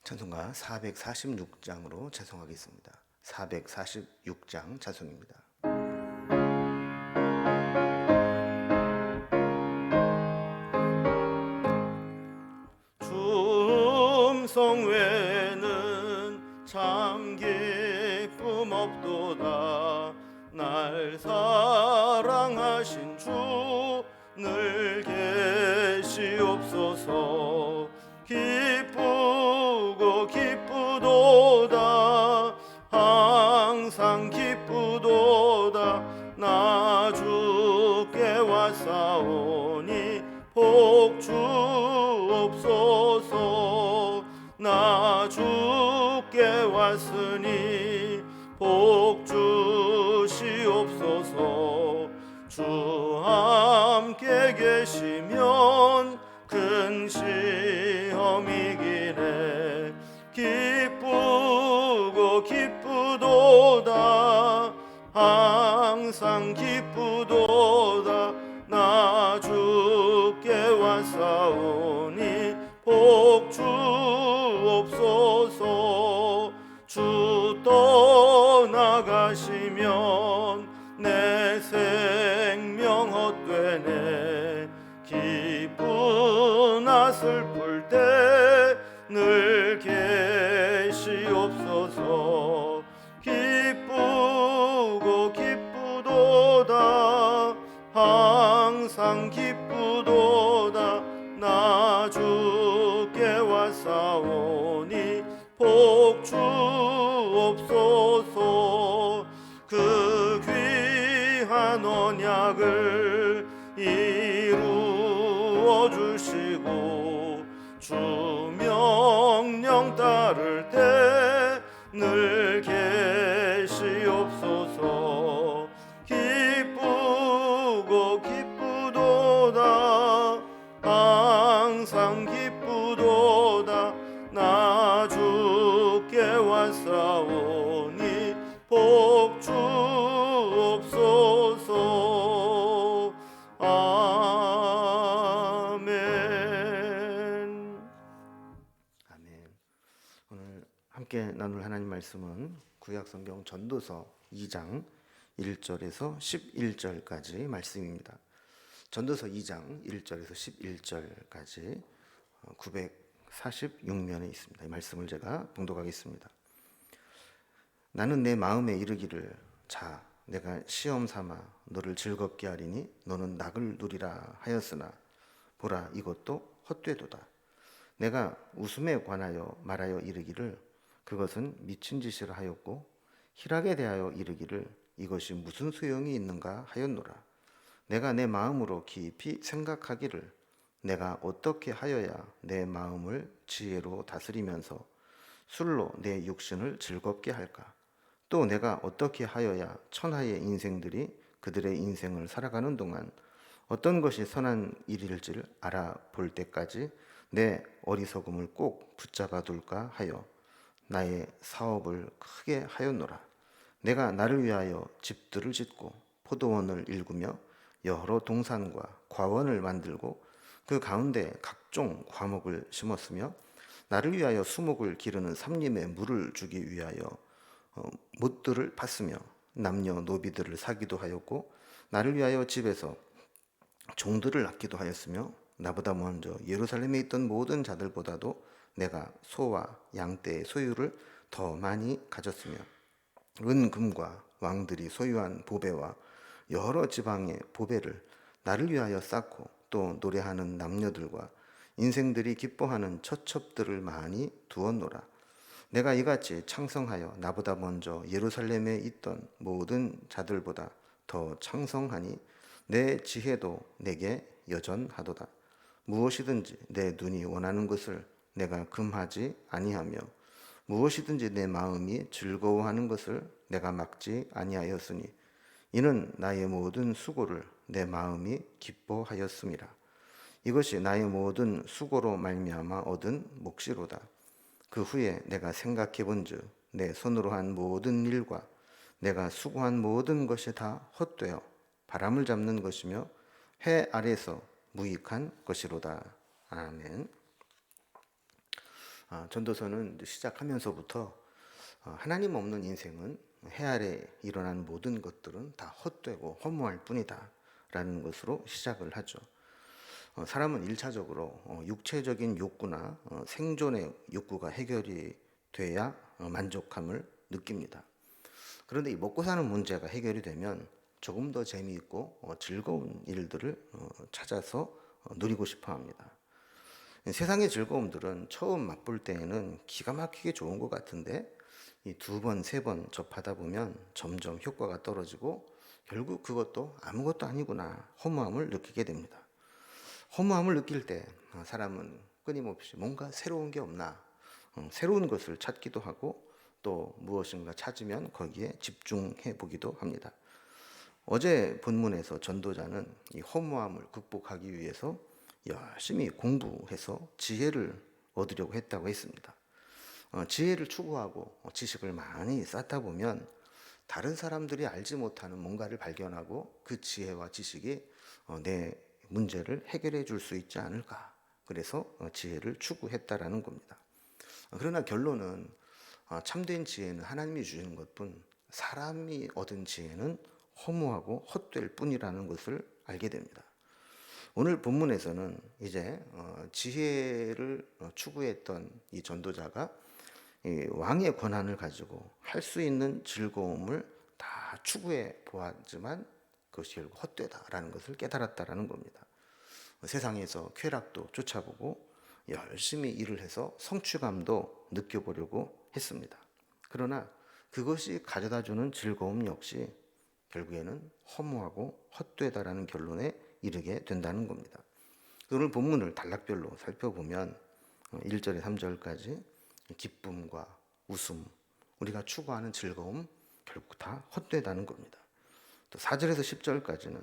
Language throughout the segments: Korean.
찬송가 446장으로 찬송하겠습니다. 446장 찬송입니다. 주 음성 외에는 참 기쁨 없도다. 날 사랑하신 주 늘 계시옵소서. 기쁘고 기쁘도다. 항상 기쁘도다. 나 주께 왔사오니 복 주옵소서. 나 주께 왔으니 복 주시옵소서. 주 함께 계시면 큰 시험이기네. 기쁘고 기쁘도다. 항상 기쁘도다. 나 주께 왔사오니 복 주옵소서. 주 떠나가시면 내 생명 헛되네. 기쁘나 슬플 때 늘 계시옵소서. 기쁘고 기쁘도다. 항상 기쁘도다. 나 주께 왔사오니 복 주옵소서. 그 귀한 언약을 이루어 주시고 주 명령 따를 때 늘 계시옵소서. 기쁘고 기쁘도다. 항상 기쁘도다. 나 주께 왔사오니 복 주옵소서. 아멘. 아멘. 오늘 함께 나눌 하나님 말씀은 구약성경 전도서 2장 1절에서 11절까지 말씀입니다. 전도서 2장 1절에서 11절까지 946면에 있습니다. 이 말씀을 제가 봉독하겠습니다. 나는 내 마음에 이르기를 자 내가 시험 삼아 너를 즐겁게 하리니 너는 낙을 누리라 하였으나 보라 이것도 헛되도다. 내가 웃음에 관하여 말하여 이르기를 그것은 미친 짓이라 하였고 희락에 대하여 이르기를 이것이 무슨 소용이 있는가 하였노라. 내가 내 마음으로 깊이 생각하기를 내가 어떻게 하여야 내 마음을 지혜로 다스리면서 술로 내 육신을 즐겁게 할까? 또 내가 어떻게 하여야 천하의 인생들이 그들의 인생을 살아가는 동안 어떤 것이 선한 일일지를 알아볼 때까지 내 어리석음을 꼭 붙잡아 둘까 하여 나의 사업을 크게 하였노라. 내가 나를 위하여 집들을 짓고 포도원을 일구며 여러 동산과 과원을 만들고 그 가운데 각종 과목을 심었으며 나를 위하여 수목을 기르는 삼림에 물을 주기 위하여 못들을 팠으며 남녀 노비들을 사기도 하였고 나를 위하여 집에서 종들을 낳기도 하였으며 나보다 먼저 예루살렘에 있던 모든 자들보다도 내가 소와 양떼의 소유를 더 많이 가졌으며 은금과 왕들이 소유한 보배와 여러 지방의 보배를 나를 위하여 쌓고 또 노래하는 남녀들과 인생들이 기뻐하는 처첩들을 많이 두었노라. 내가 이같이 창성하여 나보다 먼저 예루살렘에 있던 모든 자들보다 더 창성하니 내 지혜도 내게 여전하도다. 무엇이든지 내 눈이 원하는 것을 내가 금하지 아니하며 무엇이든지 내 마음이 즐거워하는 것을 내가 막지 아니하였으니 이는 나의 모든 수고를 내 마음이 기뻐하였음이라. 이것이 나의 모든 수고로 말미암아 얻은 몫이로다. 그 후에 내가 생각해 본즉 내 손으로 한 모든 일과 내가 수고한 모든 것이 다 헛되어 바람을 잡는 것이며 해 아래서 무익한 것이로다. 아멘. 전도서는 시작하면서부터 하나님 없는 인생은 해 아래 일어나는 모든 것들은 다 헛되고 허무할 뿐이다 라는 것으로 시작을 하죠. 사람은 일차적으로 육체적인 욕구나 생존의 욕구가 해결이 돼야 만족함을 느낍니다. 그런데 이 먹고 사는 문제가 해결이 되면 조금 더 재미있고 즐거운 일들을 찾아서 누리고 싶어 합니다. 세상의 즐거움들은 처음 맛볼 때에는 기가 막히게 좋은 것 같은데 이 두 번, 세 번 접하다 보면 점점 효과가 떨어지고 결국 그것도 아무것도 아니구나 허무함을 느끼게 됩니다. 허무함을 느낄 때 사람은 끊임없이 뭔가 새로운 게 없나 새로운 것을 찾기도 하고 또 무엇인가 찾으면 거기에 집중해 보기도 합니다. 어제 본문에서 전도자는 이 허무함을 극복하기 위해서 열심히 공부해서 지혜를 얻으려고 했다고 했습니다. 지혜를 추구하고 지식을 많이 쌓다 보면 다른 사람들이 알지 못하는 뭔가를 발견하고 그 지혜와 지식이 내 문제를 해결해 줄 수 있지 않을까. 그래서 지혜를 추구했다라는 겁니다. 그러나 결론은 참된 지혜는 하나님이 주시는 것뿐 사람이 얻은 지혜는 허무하고 헛될 뿐이라는 것을 알게 됩니다. 오늘 본문에서는 이제 지혜를 추구했던 이 전도자가 이 왕의 권한을 가지고 할 수 있는 즐거움을 다 추구해 보았지만 그것이 결국 헛되다라는 것을 깨달았다라는 겁니다. 세상에서 쾌락도 쫓아보고 열심히 일을 해서 성취감도 느껴보려고 했습니다. 그러나 그것이 가져다주는 즐거움 역시 결국에는 허무하고 헛되다라는 결론에 이르게 된다는 겁니다. 오늘 본문을 단락별로 살펴보면 1절에 3절까지 기쁨과 웃음, 우리가 추구하는 즐거움 결국 다 헛되다는 겁니다. 또 4절에서 10절까지는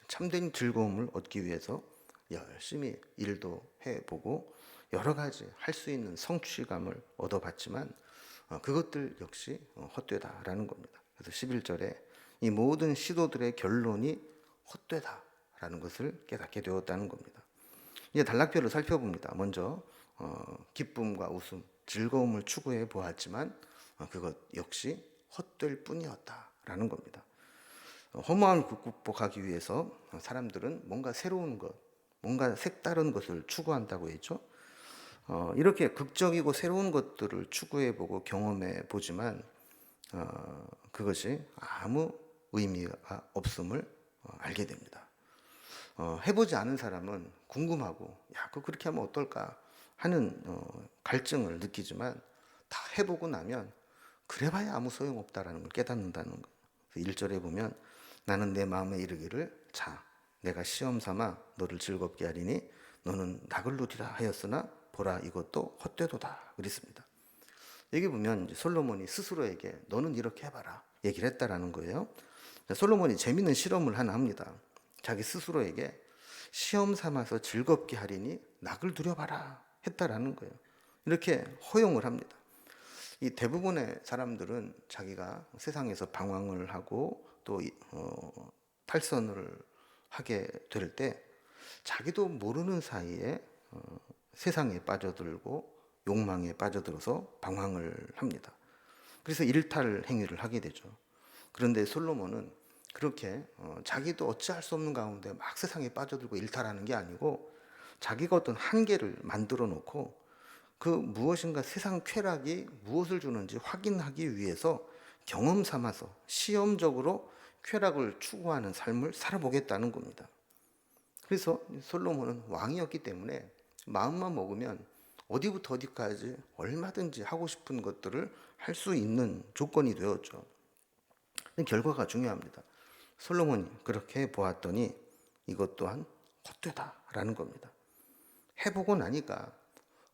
참된 즐거움을 얻기 위해서 열심히 일도 해보고 여러 가지 할 수 있는 성취감을 얻어봤지만 그것들 역시 헛되다라는 겁니다. 그래서 11절에 이 모든 시도들의 결론이 헛되다라는 것을 깨닫게 되었다는 겁니다. 이제 단락별로 살펴봅니다. 먼저 기쁨과 웃음, 즐거움을 추구해 보았지만 그것 역시 헛될 뿐이었다라는 겁니다. 허무함을 극복하기 위해서 사람들은 뭔가 새로운 것, 뭔가 색다른 것을 추구한다고 했죠. 이렇게 극적이고 새로운 것들을 추구해보고 경험해보지만 그것이 아무 의미가 없음을 알게 됩니다. 해보지 않은 사람은 궁금하고 야, 그거 그렇게 하면 어떨까 하는 갈증을 느끼지만 다 해보고 나면 그래봐야 아무 소용없다라는 걸 깨닫는다는 거예요. 1절에 보면 나는 내 마음에 이르기를 자 내가 시험 삼아 너를 즐겁게 하리니 너는 낙을 누리라 하였으나 보라 이것도 헛되도다 그랬습니다. 여기 보면 이제 솔로몬이 스스로에게 너는 이렇게 해봐라 얘기를 했다라는 거예요. 솔로몬이 재밌는 실험을 하나 합니다. 자기 스스로에게 시험 삼아서 즐겁게 하리니 낙을 누려봐라 했다라는 거예요. 이렇게 허용을 합니다. 이 대부분의 사람들은 자기가 세상에서 방황을 하고 또 탈선을 하게 될 때 자기도 모르는 사이에 세상에 빠져들고 욕망에 빠져들어서 방황을 합니다. 그래서 일탈 행위를 하게 되죠. 그런데 솔로몬은 그렇게 자기도 어찌할 수 없는 가운데 막 세상에 빠져들고 일탈하는 게 아니고 자기가 어떤 한계를 만들어 놓고 그 무엇인가 세상 쾌락이 무엇을 주는지 확인하기 위해서 경험 삼아서 시험적으로 쾌락을 추구하는 삶을 살아보겠다는 겁니다. 그래서 솔로몬은 왕이었기 때문에 마음만 먹으면 어디부터 어디까지 얼마든지 하고 싶은 것들을 할 수 있는 조건이 되었죠. 결과가 중요합니다. 솔로몬이 그렇게 보았더니 이것 또한 헛되다라는 겁니다. 해보고 나니까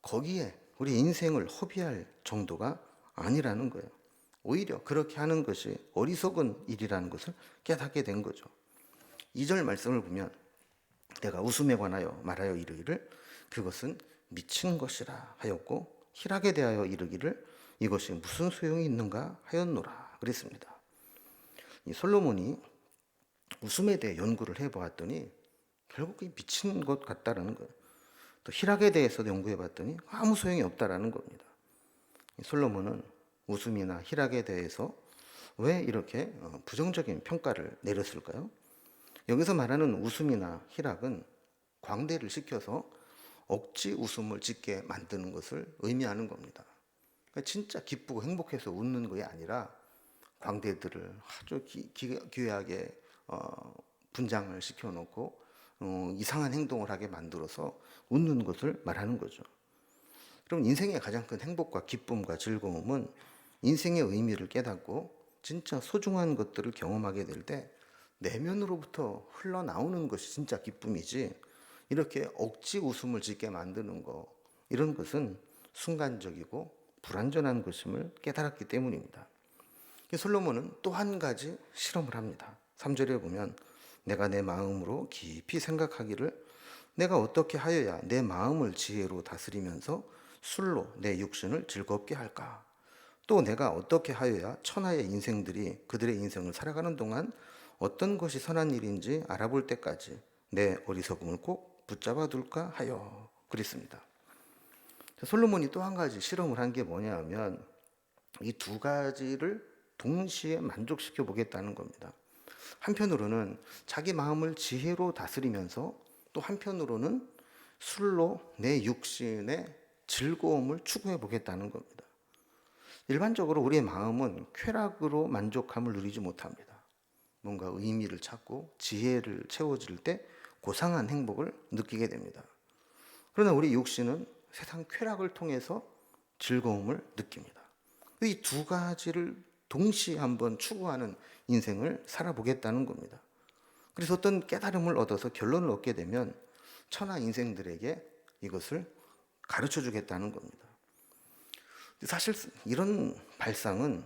거기에 우리 인생을 허비할 정도가 아니라는 거예요. 오히려 그렇게 하는 것이 어리석은 일이라는 것을 깨닫게 된 거죠. 2절 말씀을 보면 내가 웃음에 관하여 말하여 이르기를 그것은 미친 것이라 하였고 희락에 대하여 이르기를 이것이 무슨 소용이 있는가 하였노라 그랬습니다. 이 솔로몬이 웃음에 대해 연구를 해보았더니 결국 미친 것 같다라는 거예요. 또 희락에 대해서도 연구해 봤더니 아무 소용이 없다라는 겁니다. 솔로몬은 웃음이나 희락에 대해서 왜 이렇게 부정적인 평가를 내렸을까요? 여기서 말하는 웃음이나 희락은 광대를 시켜서 억지 웃음을 짓게 만드는 것을 의미하는 겁니다. 그러니까 진짜 기쁘고 행복해서 웃는 것이 아니라 광대들을 아주 기괴하게 분장을 시켜놓고 이상한 행동을 하게 만들어서 웃는 것을 말하는 거죠. 그럼 인생의 가장 큰 행복과 기쁨과 즐거움은 인생의 의미를 깨닫고 진짜 소중한 것들을 경험하게 될 때 내면으로부터 흘러나오는 것이 진짜 기쁨이지, 이렇게 억지 웃음을 짓게 만드는 거, 이런 것은 순간적이고 불완전한 것임을 깨달았기 때문입니다. 솔로몬은 또 한 가지 실험을 합니다. 3절에 보면 내가 내 마음으로 깊이 생각하기를 내가 어떻게 하여야 내 마음을 지혜로 다스리면서 술로 내 육신을 즐겁게 할까? 또 내가 어떻게 하여야 천하의 인생들이 그들의 인생을 살아가는 동안 어떤 것이 선한 일인지 알아볼 때까지 내 어리석음을 꼭 붙잡아 둘까 하여 그랬습니다. 솔로몬이 또 한 가지 실험을 한 게 뭐냐 하면 이 두 가지를 동시에 만족시켜 보겠다는 겁니다. 한편으로는 자기 마음을 지혜로 다스리면서 또 한편으로는 술로 내 육신의 즐거움을 추구해 보겠다는 겁니다. 일반적으로 우리의 마음은 쾌락으로 만족함을 누리지 못합니다. 뭔가 의미를 찾고 지혜를 채워질 때 고상한 행복을 느끼게 됩니다. 그러나 우리 육신은 세상 쾌락을 통해서 즐거움을 느낍니다. 이 두 가지를 동시에 한번 추구하는 인생을 살아보겠다는 겁니다. 그래서 어떤 깨달음을 얻어서 결론을 얻게 되면 천하 인생들에게 이것을 가르쳐 주겠다는 겁니다. 사실 이런 발상은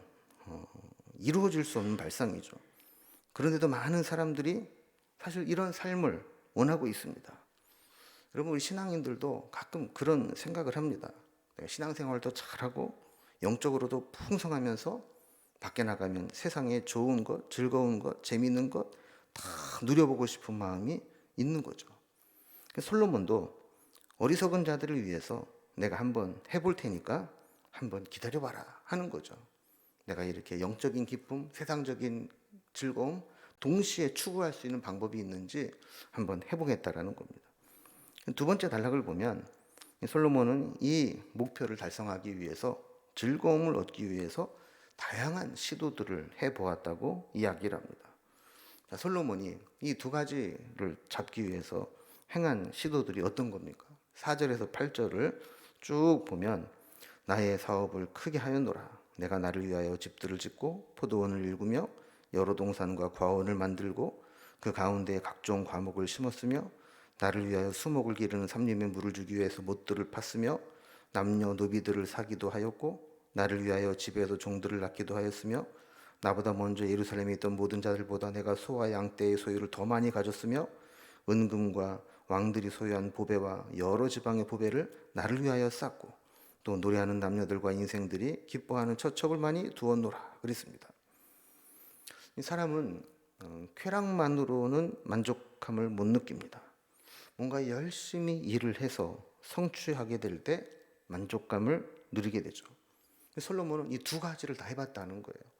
이루어질 수 없는 발상이죠. 그런데도 많은 사람들이 사실 이런 삶을 원하고 있습니다. 여러분, 우리 신앙인들도 가끔 그런 생각을 합니다. 내가 신앙생활도 잘하고 영적으로도 풍성하면서 밖에 나가면 세상에 좋은 것, 즐거운 것, 재미있는 것 다 누려보고 싶은 마음이 있는 거죠. 솔로몬도 어리석은 자들을 위해서 내가 한번 해볼 테니까 한번 기다려봐라 하는 거죠. 내가 이렇게 영적인 기쁨, 세상적인 즐거움 동시에 추구할 수 있는 방법이 있는지 한번 해보겠다라는 겁니다. 두 번째 단락을 보면 솔로몬은 이 목표를 달성하기 위해서, 즐거움을 얻기 위해서 다양한 시도들을 해보았다고 이야기를 합니다. 자, 솔로몬이 이 두 가지를 잡기 위해서 행한 시도들이 어떤 겁니까? 4절에서 8절을 쭉 보면 나의 사업을 크게 하였노라. 내가 나를 위하여 집들을 짓고 포도원을 일구며 여러 동산과 과원을 만들고 그 가운데에 각종 과목을 심었으며 나를 위하여 수목을 기르는 삼림의 물을 주기 위해서 못들을 팠으며 남녀 노비들을 사기도 하였고 나를 위하여 집에서 종들을 낳기도 하였으며 나보다 먼저 예루살렘에 있던 모든 자들보다 내가 소와 양떼의 소유를 더 많이 가졌으며 은금과 왕들이 소유한 보배와 여러 지방의 보배를 나를 위하여 쌓고 또 노래하는 남녀들과 인생들이 기뻐하는 처첩을 많이 두었노라 그랬습니다. 이 사람은 쾌락만으로는 만족함을 못 느낍니다. 뭔가 열심히 일을 해서 성취하게 될 때 만족감을 누리게 되죠. 솔로몬은 이 두 가지를 다 해봤다는 거예요.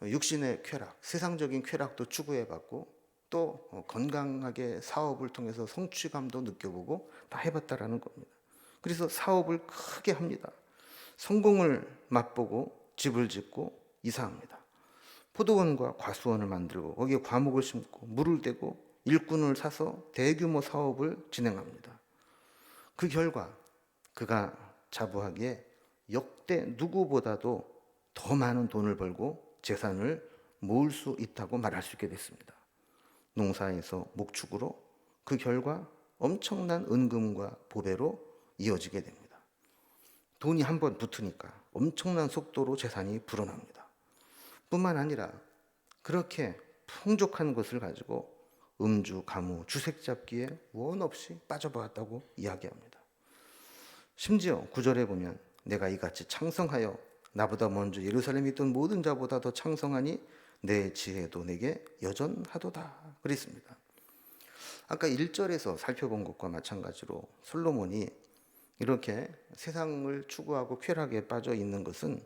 육신의 쾌락, 세상적인 쾌락도 추구해봤고 또 건강하게 사업을 통해서 성취감도 느껴보고 다 해봤다라는 겁니다. 그래서 사업을 크게 합니다. 성공을 맛보고 집을 짓고 이사합니다. 포도원과 과수원을 만들고 거기에 과목을 심고 물을 대고 일꾼을 사서 대규모 사업을 진행합니다. 그 결과 그가 자부하기에 역대 누구보다도 더 많은 돈을 벌고 재산을 모을 수 있다고 말할 수 있게 됐습니다. 농사에서 목축으로 그 결과 엄청난 은금과 보배로 이어지게 됩니다. 돈이 한번 붙으니까 엄청난 속도로 재산이 불어납니다. 뿐만 아니라 그렇게 풍족한 것을 가지고 음주, 가무, 주색 잡기에 원 없이 빠져보았다고 이야기합니다. 심지어 9절에 보면 내가 이같이 창성하여 나보다 먼저 예루살렘에 있던 모든 자보다 더 창성하니 내 지혜도 내게 여전하도다 그랬습니다. 아까 1절에서 살펴본 것과 마찬가지로 솔로몬이 이렇게 세상을 추구하고 쾌락에 빠져 있는 것은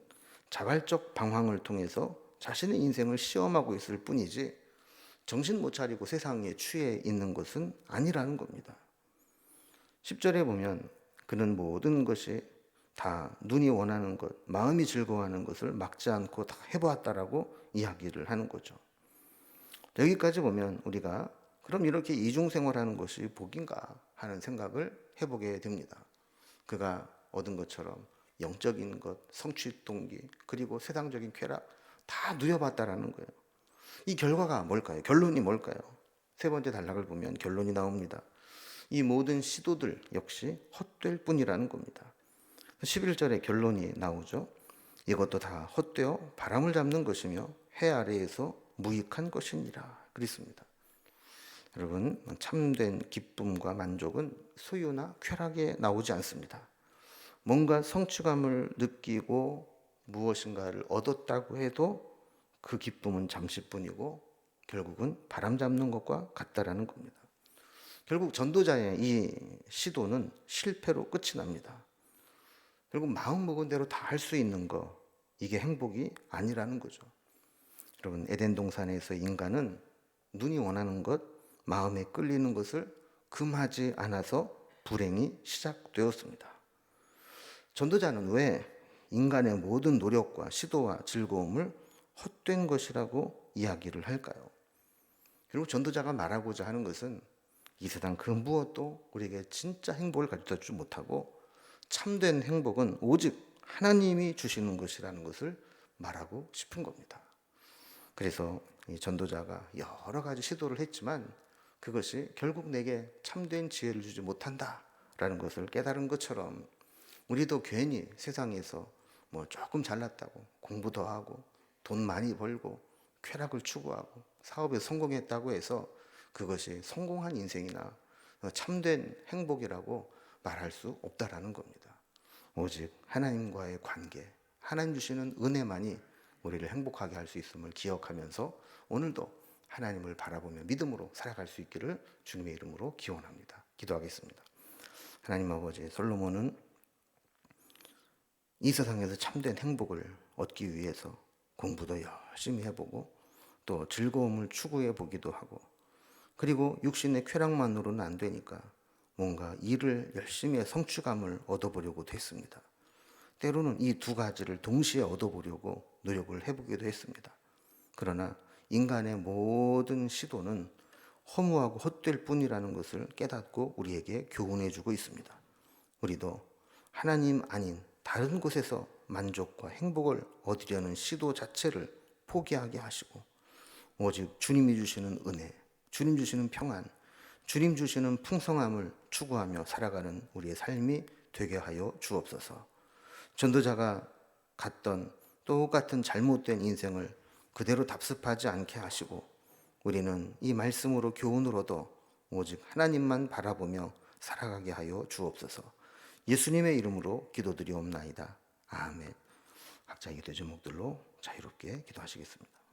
자발적 방황을 통해서 자신의 인생을 시험하고 있을 뿐이지 정신 못 차리고 세상에 취해 있는 것은 아니라는 겁니다. 10절에 보면 그는 모든 것이 다 눈이 원하는 것, 마음이 즐거워하는 것을 막지 않고 다 해보았다라고 이야기를 하는 거죠. 여기까지 보면 우리가 그럼 이렇게 이중생활하는 것이 복인가 하는 생각을 해보게 됩니다. 그가 얻은 것처럼 영적인 것, 성취 동기, 그리고 세상적인 쾌락 다 누려봤다라는 거예요. 이 결과가 뭘까요? 결론이 뭘까요? 세 번째 단락을 보면 결론이 나옵니다. 이 모든 시도들 역시 헛될 뿐이라는 겁니다. 11절에 결론이 나오죠. 이것도 다 헛되어 바람을 잡는 것이며 해 아래에서 무익한 것이니라 그랬습니다. 여러분, 참된 기쁨과 만족은 소유나 쾌락에 나오지 않습니다. 뭔가 성취감을 느끼고 무엇인가를 얻었다고 해도 그 기쁨은 잠시뿐이고 결국은 바람 잡는 것과 같다라는 겁니다. 결국 전도자의 이 시도는 실패로 끝이 납니다. 결국 마음 먹은 대로 다 할 수 있는 거, 이게 행복이 아니라는 거죠. 여러분, 에덴 동산에서 인간은 눈이 원하는 것, 마음에 끌리는 것을 금하지 않아서 불행이 시작되었습니다. 전도자는 왜 인간의 모든 노력과 시도와 즐거움을 헛된 것이라고 이야기를 할까요? 그리고 전도자가 말하고자 하는 것은 이 세상 그 무엇도 우리에게 진짜 행복을 가져다 주지 못하고 참된 행복은 오직 하나님이 주시는 것이라는 것을 말하고 싶은 겁니다. 그래서 이 전도자가 여러 가지 시도를 했지만 그것이 결국 내게 참된 지혜를 주지 못한다라는 것을 깨달은 것처럼 우리도 괜히 세상에서 뭐 조금 잘났다고 공부 더 하고 돈 많이 벌고 쾌락을 추구하고 사업에 성공했다고 해서 그것이 성공한 인생이나 참된 행복이라고 말할 수 없다라는 겁니다. 오직 하나님과의 관계, 하나님 주시는 은혜만이 우리를 행복하게 할 수 있음을 기억하면서 오늘도 하나님을 바라보며 믿음으로 살아갈 수 있기를 주님의 이름으로 기원합니다. 기도하겠습니다. 하나님 아버지, 솔로몬은 이 세상에서 참된 행복을 얻기 위해서 공부도 열심히 해보고 또 즐거움을 추구해 보기도 하고 그리고 육신의 쾌락만으로는 안 되니까 뭔가 일을 열심히 해 성취감을 얻어보려고도 했습니다. 때로는 이 두 가지를 동시에 얻어보려고 노력을 해보기도 했습니다. 그러나 인간의 모든 시도는 허무하고 헛될 뿐이라는 것을 깨닫고 우리에게 교훈해 주고 있습니다. 우리도 하나님 아닌 다른 곳에서 만족과 행복을 얻으려는 시도 자체를 포기하게 하시고 오직 주님이 주시는 은혜, 주님 주시는 평안, 주님 주시는 풍성함을 추구하며 살아가는 우리의 삶이 되게 하여 주옵소서. 전도자가 갔던 똑같은 잘못된 인생을 그대로 답습하지 않게 하시고 우리는 이 말씀으로 교훈을 얻어 오직 하나님만 바라보며 살아가게 하여 주옵소서. 예수님의 이름으로 기도드리옵나이다. 아멘. 각자 기도 제목들로 자유롭게 기도하시겠습니다.